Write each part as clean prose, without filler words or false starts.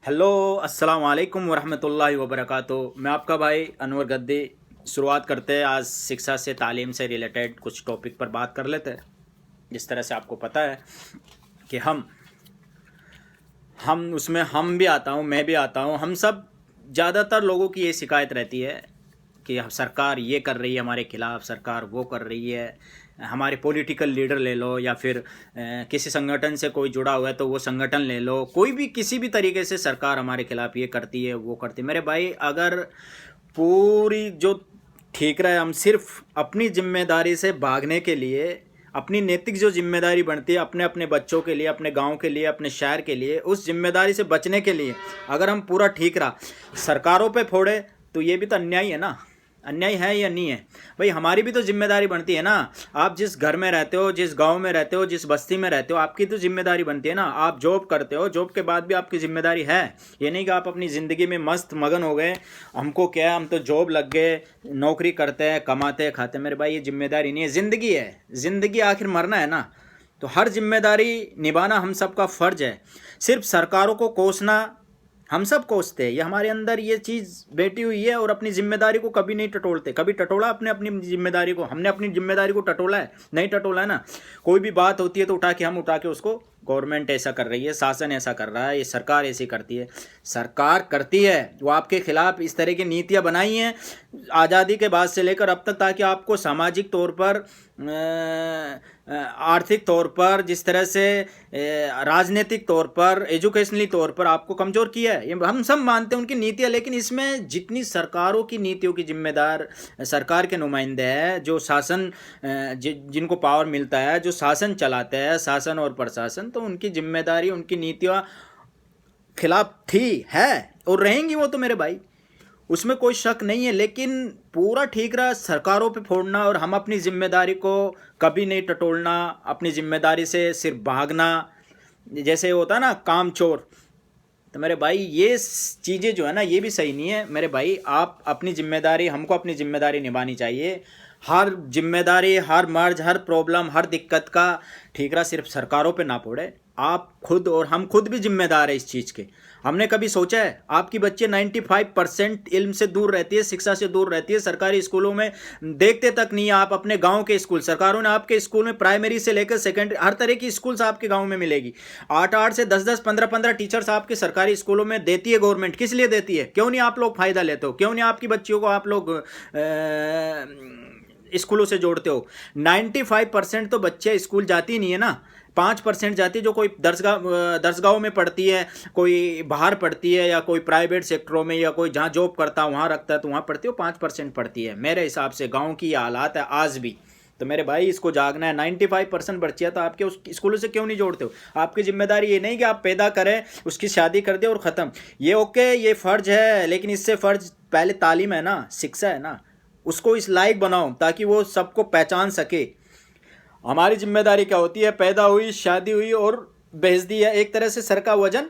Hello, अस्सलाम वालेकुम वरहमतुल्लाहि वबरकातुहू। मैं आपका भाई अनवर गद्दी। शुरुआत करते हैं। आज शिक्षा से तालीम से रिलेटेड कुछ टॉपिक पर बात कर लेते हैं। जिस तरह से आपको पता है कि हम उसमें हम भी आता हूँ, मैं भी आता हूँ। हम सब ज़्यादातर लोगों की ये शिकायत रहती है कि सरकार ये कर रही है हमारे खिलाफ, सरकार वो कर रही है। हमारे पॉलिटिकल लीडर ले लो या फिर किसी संगठन से कोई जुड़ा हुआ है तो वो संगठन ले लो, कोई भी किसी भी तरीके से सरकार हमारे खिलाफ ये करती है वो करती है। मेरे भाई, अगर पूरी जो ठीक रहे, हम सिर्फ अपनी जिम्मेदारी से भागने के लिए, अपनी नैतिक जो जिम्मेदारी बनती है अपने अपने बच्चों के लिए, अपने गांव के लिए, अपने शहर के लिए, उस जिम्मेदारी से बचने के लिए अगर हम पूरा ठीक रहा, सरकारों पे फोड़े तो ये भी तो अन्याय है ना। अन्याय है या नहीं है भाई? हमारी भी तो जिम्मेदारी बनती है ना। आप जिस घर में रहते हो, जिस गांव में रहते हो, जिस बस्ती में रहते हो, आपकी तो जिम्मेदारी बनती है ना। आप जॉब करते हो, जॉब के बाद भी आपकी जिम्मेदारी है। ये नहीं कि आप अपनी ज़िंदगी में मस्त मगन हो गए, हमको क्या है, हम तो जॉब लग गए, नौकरी करते हैं, कमाते हैं, खाते हैं। मेरे भाई, ये जिम्मेदारी नहीं है, ज़िंदगी है। ज़िंदगी आखिर मरना है ना। तो हर जिम्मेदारी निभाना हम सबका फ़र्ज है। सिर्फ सरकारों को कोसना हम सब कोसते हैं, ये हमारे अंदर ये चीज़ बैठी हुई है। और अपनी जिम्मेदारी को कभी नहीं टटोलते। कभी टटोला अपने अपनी जिम्मेदारी को? हमने अपनी जिम्मेदारी को टटोला है? नहीं टटोला है ना। कोई भी बात होती है तो उठा के उसको, गवर्नमेंट ऐसा कर रही है, शासन ऐसा कर रहा है, ये सरकार ऐसी करती है। सरकार करती है वो आपके खिलाफ इस तरह की नीतियाँ बनाई हैं आज़ादी के बाद से लेकर अब तक, ताकि आपको सामाजिक तौर पर, आर्थिक तौर पर, जिस तरह से राजनीतिक तौर पर, एजुकेशनली तौर पर आपको कमज़ोर किया है। ये हम सब मानते हैं उनकी नीतियाँ। लेकिन इसमें जितनी सरकारों की नीतियों की जिम्मेदार सरकार के नुमाइंदे हैं, जो शासन, जिनको पावर मिलता है, जो शासन चलाते हैं, शासन और प्रशासन, तो उनकी जिम्मेदारी, उनकी नीतियाँ खिलाफ थी, है और रहेंगी वो तो मेरे भाई, उसमें कोई शक नहीं है। लेकिन पूरा ठीक रहा, सरकारों पे फोड़ना और हम अपनी जिम्मेदारी को कभी नहीं टटोलना, अपनी जिम्मेदारी से सिर्फ भागना, जैसे होता है ना काम चोर। तो मेरे भाई, ये चीज़ें जो है ना, ये भी सही नहीं है मेरे भाई। आप अपनी जिम्मेदारी, हमको अपनी जिम्मेदारी निभानी चाहिए। हर जिम्मेदारी, हर मर्ज, हर प्रॉब्लम, हर दिक्कत का ठीकरा सिर्फ सरकारों पे ना पड़े। आप खुद और हम खुद भी जिम्मेदार है इस चीज़ के। हमने कभी सोचा है? आपकी बच्चे 95% इल्म से दूर रहती है, शिक्षा से दूर रहती है, सरकारी स्कूलों में देखते तक नहीं है। आप अपने गांव के स्कूल, सरकारों ने आपके स्कूल में प्राइमरी से लेकर सेकेंडरी हर तरह की स्कूल्स आपके गांव में मिलेगी। 8-8 से 10-10, 15-15 टीचर्स आपके सरकारी स्कूलों में देती है गवर्नमेंट। किस लिए देती है? क्यों नहीं आप लोग फ़ायदा लेते हो? क्यों नहीं आपकी बच्चियों को आप लोग स्कूलों से जोड़ते हो? 95% तो बच्चे स्कूल जाती नहीं है ना। 5% जाती है, जो कोई दर्सगाहों में पढ़ती है, कोई बाहर पढ़ती है, या कोई प्राइवेट सेक्टरों में, या कोई जहाँ जॉब करता है वहाँ रखता है तो वहाँ पढ़ती हो। 5% पढ़ती है। मेरे हिसाब से गाँव की हालात है आज भी। तो मेरे भाई, इसको जागना है। 95% बच्चियाँ तो आपके उस स्कूलों से क्यों नहीं जोड़ते हो? आपकी जिम्मेदारी ये नहीं कि आप पैदा करें, उसकी शादी कर दे और ख़त्म। ये ओके, ये फ़र्ज है, लेकिन इससे फ़र्ज पहले तालीम है ना, शिक्षा है ना, उसको इस लायक बनाओ ताकि वो सबको पहचान सके। हमारी जिम्मेदारी क्या होती है? पैदा हुई, शादी हुई और भेज दिया, एक तरह से सर का वजन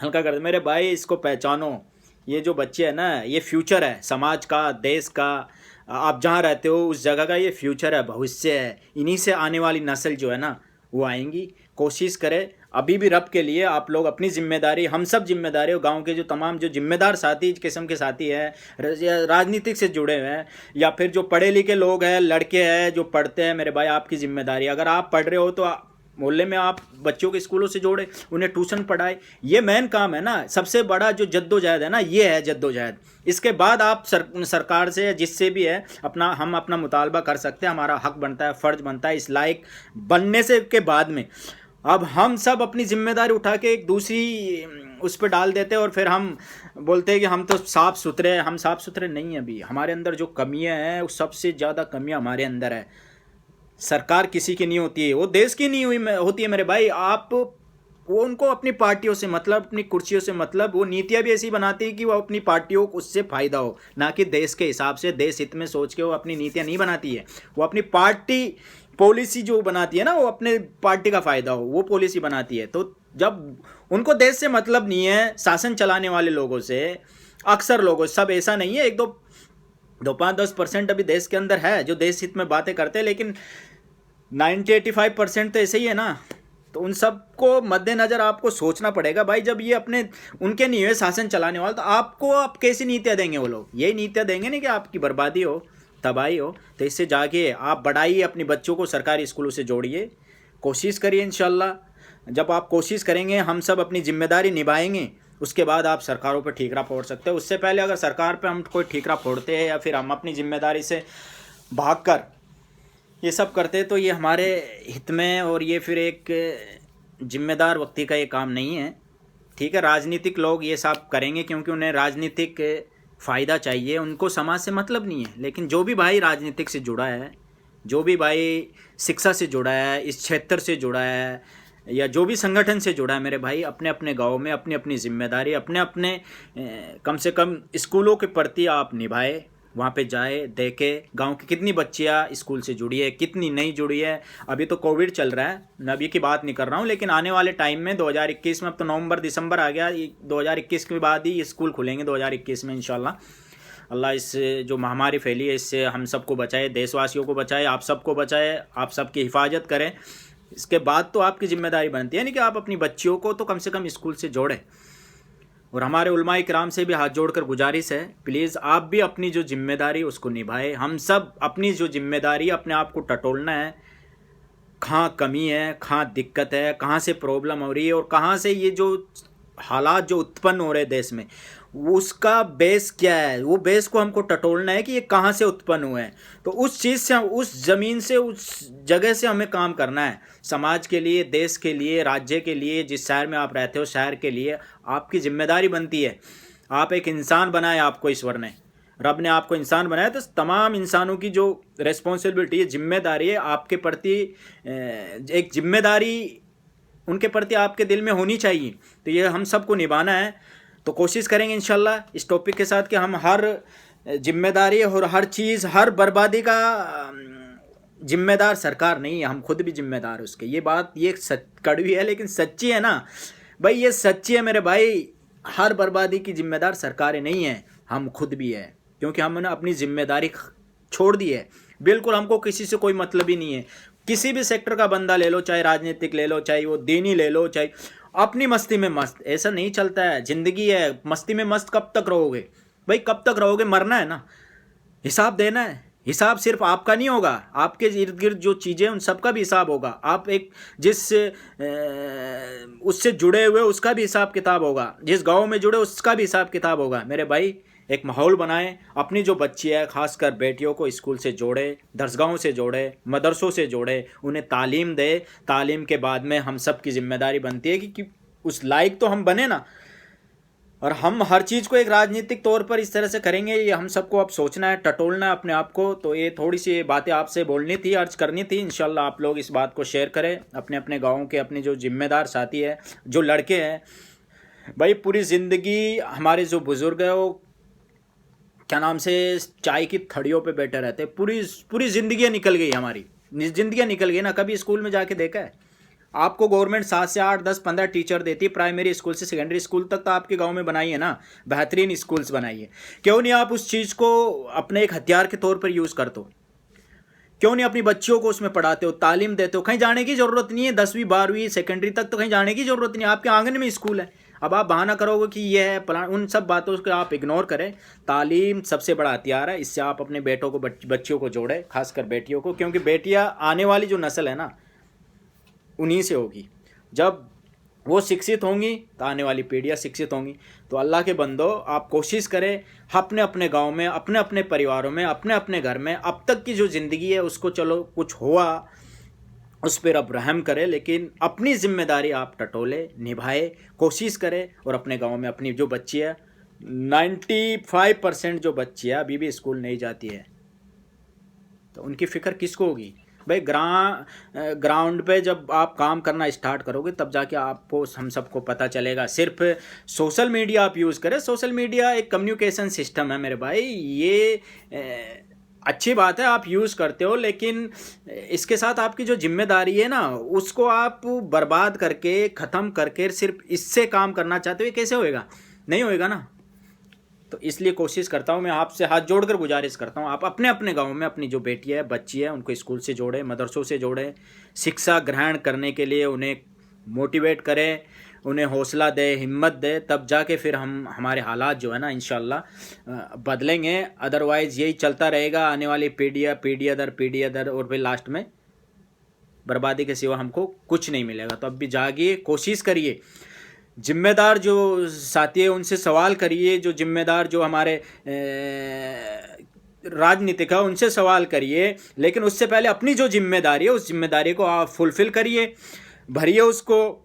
हल्का कर दे। मेरे भाई, इसको पहचानो। ये जो बच्चे हैं ना, ये फ्यूचर है समाज का, देश का। आप जहाँ रहते हो उस जगह का ये फ्यूचर है, भविष्य है। इन्हीं से आने वाली नस्ल जो है ना, वो आएंगी। कोशिश करें अभी भी रब के लिए आप लोग अपनी जिम्मेदारी, हम सब जिम्मेदारी हो। गांव के जो तमाम जो जिम्मेदार साथी, किस्म के साथी हैं, राजनीतिक से जुड़े हुए हैं, या फिर जो पढ़े लिखे लोग हैं, लड़के हैं जो पढ़ते हैं, मेरे भाई आपकी जिम्मेदारी। अगर आप पढ़ रहे हो तो मोहल्ले में आप बच्चों के स्कूलों से जोड़े, उन्हें ट्यूशन पढ़ाए। ये मेन काम है ना। सबसे बड़ा जो जद्दोजहद है ना, ये है जद्दोजहद। इसके बाद आप सरकार से, जिससे भी है, हम अपना मुतालबा कर सकते हैं। हमारा हक बनता है, फ़र्ज बनता है इस लायक बनने से के बाद में। अब हम सब अपनी जिम्मेदारी उठा के एक दूसरी उस पर डाल देते हैं और फिर हम बोलते हैं कि हम तो साफ़ सुथरे हैं। हम साफ़ सुथरे नहीं हैं। अभी हमारे अंदर जो कमियां हैं, वो सबसे ज़्यादा कमियां हमारे अंदर है। सरकार किसी की नहीं होती है, वो देश की नहीं हुई होती है मेरे भाई। आप वो उनको अपनी पार्टियों से मतलब, अपनी कुर्सियों से मतलब, वो नीतियाँ भी ऐसी बनाती है कि वो अपनी पार्टियों को उससे फ़ायदा हो, ना कि देश के हिसाब से, देश हित में सोच के वो अपनी नीतियाँ नहीं बनाती है। वो अपनी पार्टी पॉलिसी जो बनाती है ना, वो अपने पार्टी का फ़ायदा हो, वो पॉलिसी बनाती है। तो जब उनको देश से मतलब नहीं है, शासन चलाने वाले लोगों से, अक्सर लोगों, सब ऐसा नहीं है, 1-2-5-10% अभी देश के अंदर है जो देश हित में बातें करते हैं, लेकिन 90-85% तो ऐसे ही है ना। तो उन सबको मद्देनज़र आपको सोचना पड़ेगा भाई, जब ये अपने उनके नहीं है शासन चलाने वाला, तो आपको आप कैसी नीतियाँ देंगे? वो लोग यही नीतियाँ देंगे नहीं कि आपकी बर्बादी हो, तबाही हो। तो इससे जाके आप बढ़ाइए, अपने बच्चों को सरकारी स्कूलों से जोड़िए, कोशिश करिए। इंशाल्लाह जब आप कोशिश करेंगे, हम सब अपनी जिम्मेदारी निभाएंगे, उसके बाद आप सरकारों पर ठीकरा फोड़ सकते हो। उससे पहले अगर सरकार पे हम कोई ठीकरा फोड़ते हैं या फिर हम अपनी जिम्मेदारी से भागकर ये सब करते हैं, तो ये हमारे हित में, और ये फिर एक जिम्मेदार व्यक्ति का ये काम नहीं है। ठीक है, राजनीतिक लोग ये सब करेंगे क्योंकि उन्हें राजनीतिक फ़ायदा चाहिए, उनको समाज से मतलब नहीं है। लेकिन जो भी भाई राजनीतिक से जुड़ा है, जो भी भाई शिक्षा से जुड़ा है, इस क्षेत्र से जुड़ा है, या जो भी संगठन से जुड़ा है, मेरे भाई अपने अपने गांव में अपनी अपनी जिम्मेदारी, अपने अपने कम से कम स्कूलों के प्रति आप निभाए, वहाँ पे जाए, देखे गांव की कितनी बच्चियाँ स्कूल से जुड़ी है, कितनी नहीं जुड़ी है। अभी तो कोविड चल रहा है, मैं अभी की बात नहीं कर रहा हूँ, लेकिन आने वाले टाइम में 2021 में, अब तो नवंबर दिसंबर आ गया, 2021 के बाद ही स्कूल खुलेंगे 2021 में इंशाल्लाह। अल्लाह इस जो महामारी फैली है इससे हम सबको बचाए, देशवासियों को बचाए, आप सबको बचाए, आप सबकी हिफाजत करें। इसके बाद तो आपकी जिम्मेदारी बनती है नहीं कि आप अपनी बच्चियों को तो कम से कम स्कूल से जोड़ें। और हमारे उलमाए किराम से भी हाथ जोड़कर गुजारिश है, प्लीज़ आप भी अपनी जो जिम्मेदारी उसको निभाए। हम सब अपनी जो जिम्मेदारी, अपने आप को टटोलना है, कहाँ कमी है, कहाँ दिक्कत है, कहाँ से प्रॉब्लम हो रही है, और कहाँ से ये जो हालात जो उत्पन्न हो रहे हैं देश में, उसका बेस क्या है, वो बेस को हमको टटोलना है कि ये कहाँ से उत्पन्न हुए हैं। तो उस चीज़ से, उस ज़मीन से, उस जगह से हमें काम करना है, समाज के लिए, देश के लिए, राज्य के लिए, जिस शहर में आप रहते हो शहर के लिए आपकी जिम्मेदारी बनती है। आप एक इंसान बनाए, आपको ईश्वर ने, रब ने आपको इंसान बनाया, तो तमाम इंसानों की जो रिस्पॉन्सिबिलिटी है, जिम्मेदारी है आपके प्रति, एक जिम्मेदारी उनके प्रति आपके दिल में होनी चाहिए। तो ये हम सबको निभाना है। तो कोशिश करेंगे इंशाल्लाह इस टॉपिक के साथ कि हम हर जिम्मेदारी और हर चीज़, हर बर्बादी का जिम्मेदार सरकार नहीं है, हम खुद भी जिम्मेदार है उसके। ये बात ये कड़वी है लेकिन सच्ची है ना भाई, ये सच्ची है मेरे भाई। हर बर्बादी की जिम्मेदार सरकारें नहीं है, हम खुद भी है, क्योंकि हमने अपनी जिम्मेदारी छोड़ दी है। बिल्कुल हमको किसी से कोई मतलब ही नहीं है। किसी भी सेक्टर का बंदा ले लो, चाहे राजनीतिक ले लो, चाहे वो दीनी ले लो, चाहे अपनी मस्ती में मस्त, ऐसा नहीं चलता है। ज़िंदगी है, मस्ती में मस्त कब तक रहोगे भाई, कब तक रहोगे? मरना है ना, हिसाब देना है। हिसाब सिर्फ आपका नहीं होगा, आपके इर्द गिर्द जो चीज़ें उन सब का भी हिसाब होगा। आप एक जिस उससे जुड़े हुए उसका भी हिसाब किताब होगा, जिस गांव में जुड़े उसका भी हिसाब किताब होगा। मेरे भाई एक माहौल बनाएं, अपनी जो बच्ची है खासकर बेटियों को स्कूल से जोड़े, दरसगाहों से जोड़े, मदरसों से जोड़े, उन्हें तालीम दे। तालीम के बाद में हम सब की जिम्मेदारी बनती है कि उस लायक तो हम बने ना। और हम हर चीज़ को एक राजनीतिक तौर पर इस तरह से करेंगे, ये हम सबको अब सोचना है, टटोलना है अपने आप को। तो ये थोड़ी सी बातें आपसे बोलनी थी, अर्ज करनी थी। इंशाल्लाह आप लोग इस बात को शेयर करें अपने अपने गाँव के, अपने जो जिम्मेदार साथी है, जो लड़के हैं भाई। पूरी ज़िंदगी हमारे जो बुज़ुर्ग है वो क्या नाम से चाय की थड़ियों पे बैठे रहते, पूरी ज़िंदगियाँ निकल गई, हमारी ज़िंदगियाँ निकल गई ना। कभी स्कूल में जाके देखा है? आपको गवर्नमेंट 7 से 8, 10, 15 टीचर देती है, प्राइमरी स्कूल से सेकेंडरी स्कूल तक तो आपके गांव में बनाई है ना, बेहतरीन स्कूल्स बनाई है। क्यों नहीं आप उस चीज़ को अपने एक हथियार के तौर पर यूज़ करते हो? क्यों नहीं अपनी बच्चियों को उसमें पढ़ाते हो, तालीम देते हो? कहीं जाने की ज़रूरत नहीं है, 10वीं 12वीं सेकेंडरी तक तो कहीं जाने की ज़रूरत नहीं है, आपके आंगन में स्कूल है। अब आप बहाना करोगे कि ये है प्लान, उन सब बातों को आप इग्नोर करें। तालीम सबसे बड़ा हथियार है, इससे आप अपने बेटों को, बच्चियों को जोड़ें, खासकर बेटियों को, क्योंकि बेटियां आने वाली जो नस्ल है ना उन्हीं से होगी। जब वो शिक्षित होंगी तो आने वाली पीढ़ियाँ शिक्षित होंगी। तो अल्लाह के बंदो, आप कोशिश करें अपने अपने गांव में, अपने अपने परिवारों में, अपने अपने घर में अब तक की जो ज़िंदगी है उसको, चलो कुछ हुआ उस पर अब रहम करें, लेकिन अपनी जिम्मेदारी आप टटोले, निभाए, कोशिश करें। और अपने गांव में अपनी जो बच्ची है, 95% जो बच्ची है अभी भी स्कूल नहीं जाती है, तो उनकी फ़िक्र किसको होगी भाई? ग्राउंड पे जब आप काम करना स्टार्ट करोगे तब जाके आपको, हम सबको पता चलेगा। सिर्फ सोशल मीडिया आप यूज़ करें, सोशल मीडिया एक कम्युनिकेशन सिस्टम है मेरे भाई, ये अच्छी बात है आप यूज़ करते हो, लेकिन इसके साथ आपकी जो जिम्मेदारी है ना उसको आप बर्बाद करके, ख़त्म करके सिर्फ इससे काम करना चाहते हो, ये कैसे होएगा? नहीं होएगा ना। तो इसलिए कोशिश करता हूँ, मैं आपसे हाथ जोड़कर गुजारिश करता हूँ, आप अपने अपने गांव में अपनी जो बेटी है, बच्ची है, उनको स्कूल से जोड़ें, मदरसों से जोड़ें, शिक्षा ग्रहण करने के लिए उन्हें मोटिवेट करें, उन्हें हौसला दे, हिम्मत दे, तब जाके फिर हमारे हालात जो है ना इंशाल्लाह बदलेंगे। अदरवाइज़ यही चलता रहेगा, आने वाली पीढ़ी दर और फिर लास्ट में बर्बादी के सिवा हमको कुछ नहीं मिलेगा। तो अब भी जागिए, कोशिश करिए, जिम्मेदार जो साथी है उनसे सवाल करिए, जो जिम्मेदार जो हमारे राजनीतिक है उनसे सवाल करिए, लेकिन उससे पहले अपनी जो जिम्मेदारी है उस जिम्मेदारी को आप फुलफ़िल करिए, भरिए, उसको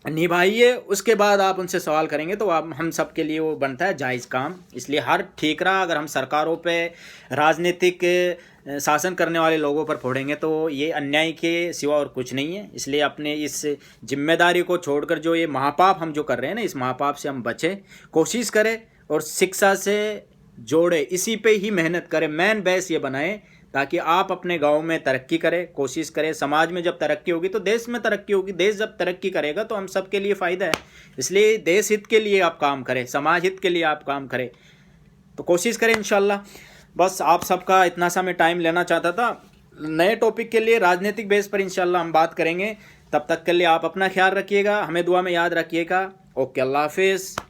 निभाइए। उसके बाद आप उनसे सवाल करेंगे तो आप हम सब के लिए वो बनता है जायज़ काम। इसलिए हर ठीकरा अगर हम सरकारों पे, राजनीतिक शासन करने वाले लोगों पर फोड़ेंगे तो ये अन्याय के सिवा और कुछ नहीं है। इसलिए अपने इस जिम्मेदारी को छोड़कर जो ये महापाप हम जो कर रहे हैं ना, इस महापाप से हम बचें, कोशिश करें और शिक्षा से जोड़े, इसी पे ही मेहनत करें, मेन बेस ये बनाएं ताकि आप अपने गांव में तरक्की करें, कोशिश करें। समाज में जब तरक्की होगी तो देश में तरक्की होगी, देश जब तरक्की करेगा तो हम सब के लिए फ़ायदा है। इसलिए देश हित के लिए आप काम करें, समाज हित के लिए आप काम करें, तो कोशिश करें इंशाल्लाह। बस आप सबका इतना सा मैं टाइम लेना चाहता था। नए टॉपिक के लिए राजनीतिक बेस पर इंशाल्लाह हम बात करेंगे। तब तक के लिए आप अपना ख्याल रखिएगा, हमें दुआ में याद रखिएगा। ओके, अल्लाह हाफिज़।